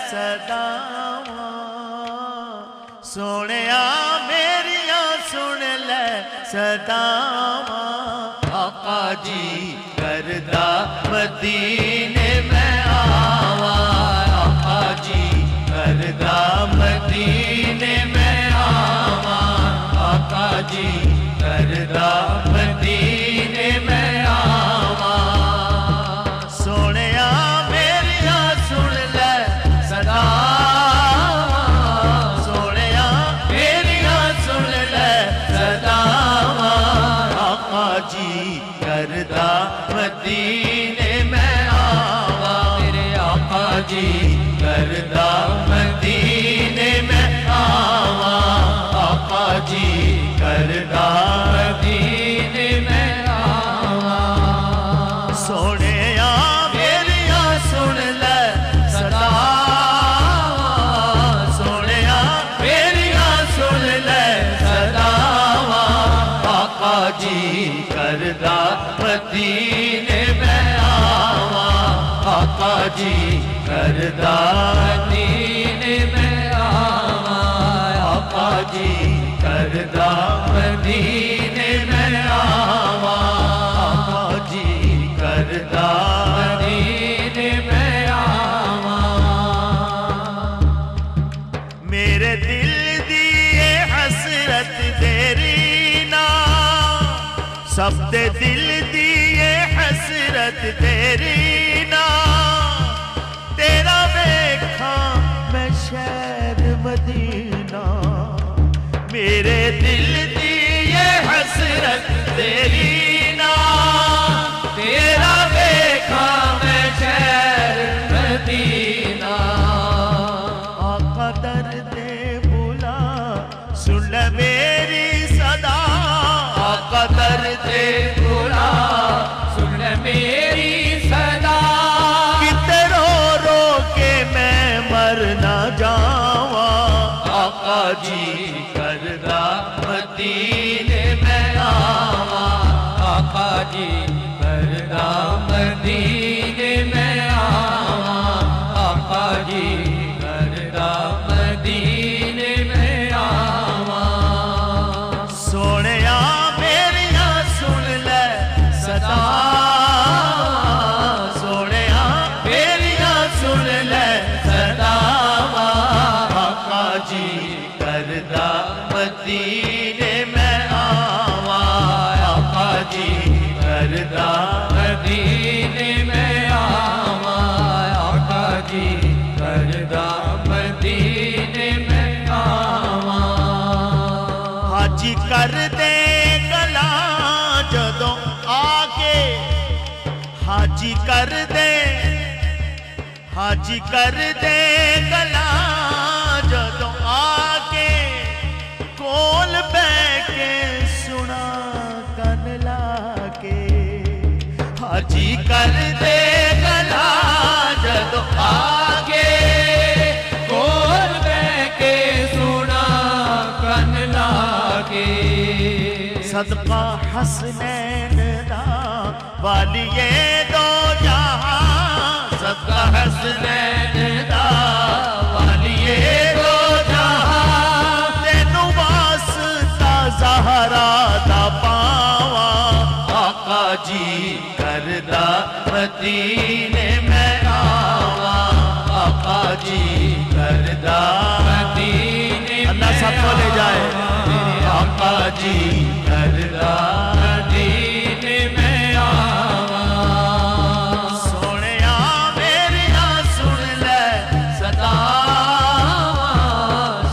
सदावां सोहणिया मेरिया सुन ले सदावां आका जी करदा मदीने में आवां आका जी करदा मदीने में आवां आका जी करदा मदीने में आवां सोहणिया मेरिया सुन ले सदावां सोहणिया मेरिया सुन ले सदावां आका जी करदा मदीने में आवां मेरे आका जी करदा मदीने में आवां आका जी करदा मदीने में आवां सोहणिया मेरिया सुन ले सदावां सोहणिया मेरिया सुन ले सदावां आका जी करदा मदीने में आवां आका जी करदा मदीने में आवां आका जी करदा मदीने में आवां आका जी करदा मदीने में आवां मेरे दिल दी ये हसरत तेरी ना सब दे दिल दी ये हसरत तेरी ना तेरा वेखा मैं शहर मदीना मेरे दिल दी ये हसरत तेरी ना तेरा वेखा मैं शहर मदीना आका दर्दे बुला सुन ले मेरी सदा आका दर्दे बुला सुन ले मेरी सदा किते रो रो के मैं मर ना जावां आका जी करदा मदीने में आवां आका जी करदा मदीने में आवां आका जी करदा मदीने में आवां सोहणिया मेरिया सुन ले सदावां सोहणिया मेरिया सुन ले सदावां आका जी करदा मदीने में आवां आका जी करदा मदीने में आवां आका जी करदा मदीने में आवां हाजी कर दे गला जदों आके हाजी कर दे गला जदों आके कोल बैके सुना कन लाके हाजी कर दे गला जदों आके कोल बैके सुना कन लाके सदका हसनैन दा वालिए दो जहां सदका हसनैन दा वालिए दो जहां तेनू वास्ता ज़हरा दा पावां आका जी करदा मदीने में आवां आका जी करदा मदीने अल्लाह सबको ले जाए आका जी करदा मदीने में आवां सोहणिया मेरिया सुन ले सदावां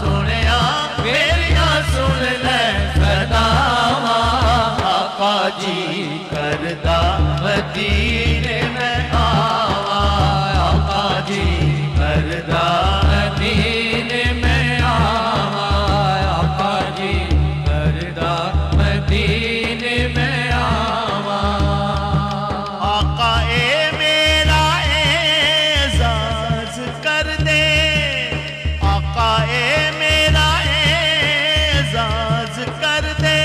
सोहणिया मेरिया सुन ले सदावां आका जी करदा मदीने में आवां आका जी करदा मदीने में आवां आका जी करदा मदीने में आवां आका ए मेरा एजाज कर दे आका ए मेरा एजाज कर दे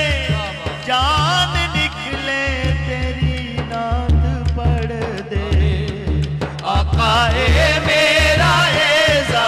जान निकले तेरी नात पढ़ दे आका ए मेरा एजाज